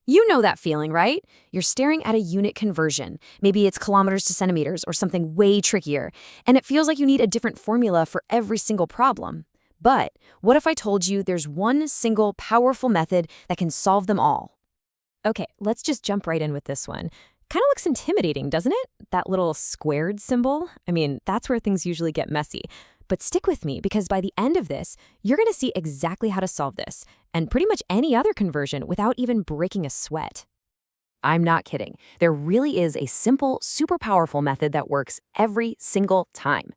You know that feeling, right? You're staring at a unit conversion. Maybe it's kilometers to centimeters or something way trickier, and it feels like you need a different formula for every single problem. But what if I told you there's one single powerful method that can solve them all? Okay, let's just jump right in with this one. Kind of looks intimidating, doesn't it? That little squared symbol? I mean, that's where things usually get messy. But stick with me, because by the end of this, you're going to see exactly how to solve this, and pretty much any other conversion without even breaking a sweat. I'm not kidding. There really is a simple, super powerful method that works every single time.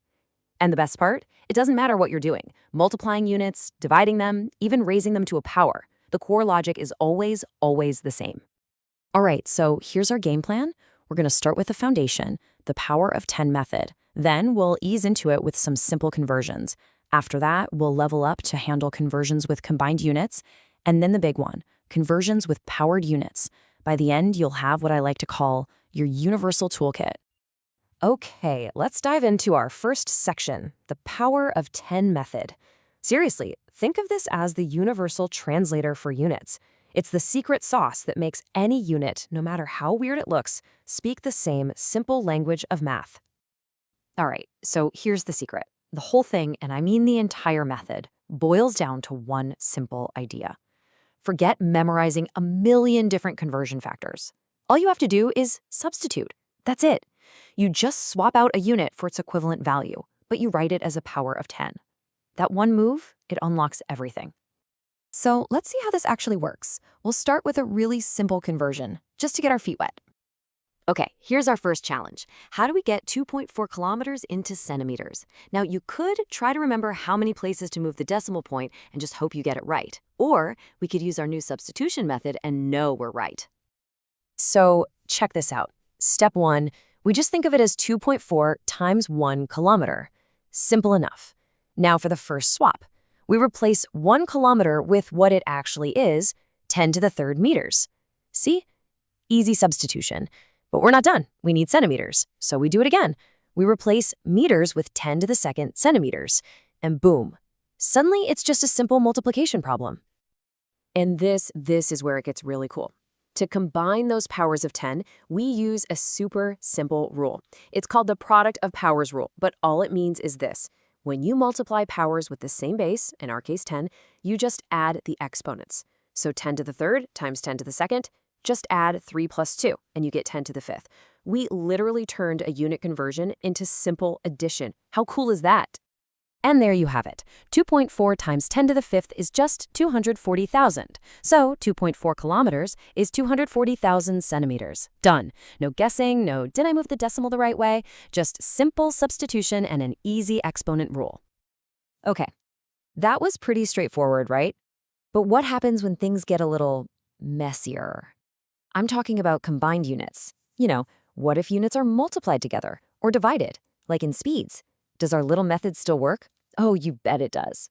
And the best part? It doesn't matter what you're doing. Multiplying units, dividing them, even raising them to a power. The core logic is always, always the same. All right, so here's our game plan. We're going to start with the foundation, the power of 10 method. Then we'll ease into it with some simple conversions. After that, we'll level up to handle conversions with combined units. And then the big one, conversions with powered units. By the end, you'll have what I like to call your universal toolkit. Okay, let's dive into our first section, the power of 10 method. Seriously, think of this as the universal translator for units. It's the secret sauce that makes any unit, no matter how weird it looks, speak the same simple language of math. All right, so here's the secret. The whole thing, and I mean the entire method, boils down to one simple idea. Forget memorizing a million different conversion factors. All you have to do is substitute. That's it. You just swap out a unit for its equivalent value, but you write it as a power of 10. That one move, it unlocks everything. So let's see how this actually works. We'll start with a really simple conversion, just to get our feet wet. Okay, here's our first challenge. How do we get 2.4 kilometers into centimeters? Now, you could try to remember how many places to move the decimal point and just hope you get it right. Or we could use our new substitution method and know we're right. So check this out. Step 1, we just think of it as 2.4 times 1 kilometer. Simple enough. Now for the first swap. We replace 1 kilometer with what it actually is, 10 to the third meters. See? Easy substitution. But we're not done. We need centimeters. So we do it again. We replace meters with 10 to the second centimeters. And boom. Suddenly, it's just a simple multiplication problem. And this is where it gets really cool. To combine those powers of 10, we use a super simple rule. It's called the product of powers rule, but all it means is this. When you multiply powers with the same base, in our case 10, you just add the exponents. So 10 to the third times 10 to the second, just add 3 plus 2, and you get 10 to the fifth. We literally turned a unit conversion into simple addition. How cool is that? And there you have it. 2.4 times 10 to the fifth is just 240,000. So 2.4 kilometers is 240,000 centimeters. Done. No guessing, no did I move the decimal the right way? Just simple substitution and an easy exponent rule. Okay, that was pretty straightforward, right? But what happens when things get a little messier? I'm talking about combined units. You know, what if units are multiplied together or divided, like in speeds? Does our little method still work? Oh, you bet it does.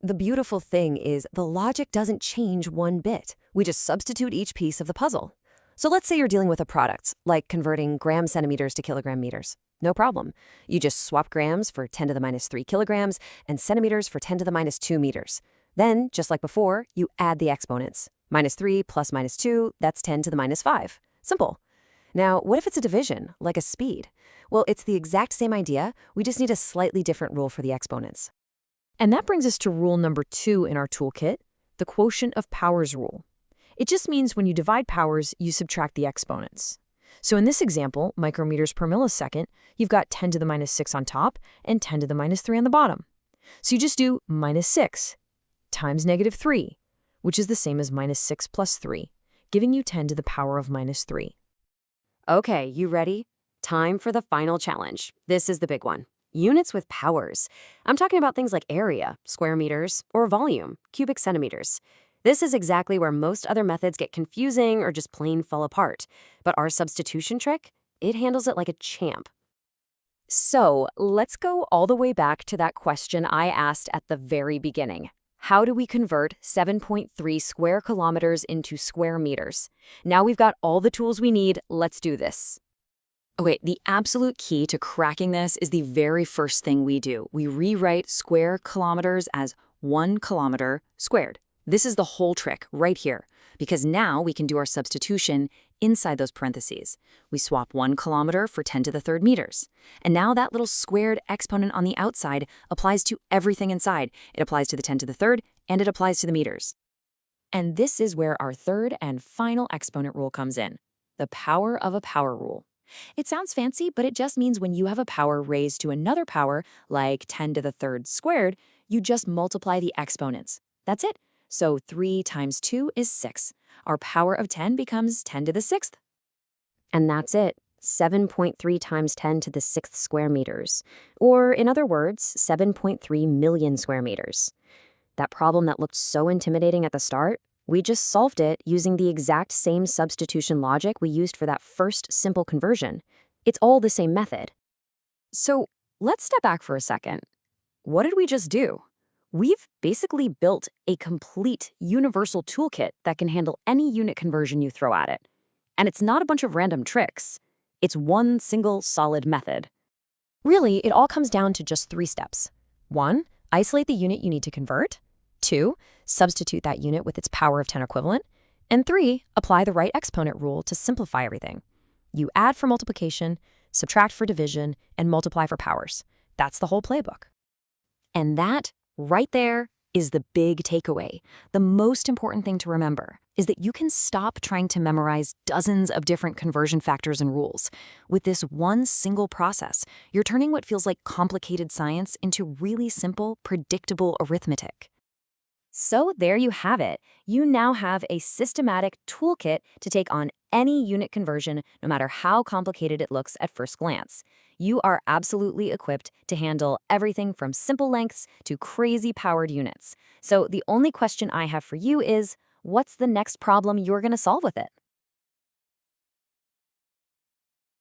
The beautiful thing is the logic doesn't change one bit. We just substitute each piece of the puzzle. So let's say you're dealing with a product, like converting gram centimeters to kilogram meters. No problem. You just swap grams for 10 to the minus 3 kilograms and centimeters for 10 to the minus 2 meters. Then, just like before, you add the exponents. Minus 3 plus minus 2, that's 10 to the minus 5. Simple. Now, what if it's a division, like a speed? Well, it's the exact same idea. We just need a slightly different rule for the exponents. And that brings us to rule number 2 in our toolkit, the quotient of powers rule. It just means when you divide powers, you subtract the exponents. So in this example, micrometers per millisecond, you've got 10 to the minus 6 on top and 10 to the minus 3 on the bottom. So you just do minus 6 times negative 3, which is the same as minus 6 plus 3, giving you 10 to the power of minus 3. Okay, you ready? Time for the final challenge. This is the big one. Units with powers. I'm talking about things like area, square meters, or volume, cubic centimeters. This is exactly where most other methods get confusing or just plain fall apart. But our substitution trick, it handles it like a champ. So let's go all the way back to that question I asked at the very beginning. How do we convert 7.3 square kilometers into square meters? Now we've got all the tools we need. Let's do this. Okay, the absolute key to cracking this is the very first thing we do. We rewrite square kilometers as 1 kilometer squared. This is the whole trick right here, because now we can do our substitution inside those parentheses. We swap 1 kilometer for 10 to the third meters. And now that little squared exponent on the outside applies to everything inside. It applies to the 10 to the third, and it applies to the meters. And this is where our third and final exponent rule comes in, the power of a power rule. It sounds fancy, but it just means when you have a power raised to another power, like 10 to the third squared, you just multiply the exponents. That's it. So 3 times 2 is 6. Our power of 10 becomes 10 to the 6th. And that's it. 7.3 times 10 to the 6th square meters. Or, in other words, 7.3 million square meters. That problem that looked so intimidating at the start, we just solved it using the exact same substitution logic we used for that first simple conversion. It's all the same method. So let's step back for a second. What did we just do? We've basically built a complete universal toolkit that can handle any unit conversion you throw at it. And it's not a bunch of random tricks. It's one single solid method. Really, it all comes down to just 3 steps. 1, isolate the unit you need to convert. 2, substitute that unit with its power of 10 equivalent. And 3, apply the right exponent rule to simplify everything. You add for multiplication, subtract for division, and multiply for powers. That's the whole playbook. And that, right there, is the big takeaway. The most important thing to remember is that you can stop trying to memorize dozens of different conversion factors and rules. With this one single process, you're turning what feels like complicated science into really simple, predictable arithmetic. So there you have it. You now have a systematic toolkit to take on any unit conversion, no matter how complicated it looks at first glance. You are absolutely equipped to handle everything from simple lengths to crazy powered units. So the only question I have for you is, what's the next problem you're going to solve with it?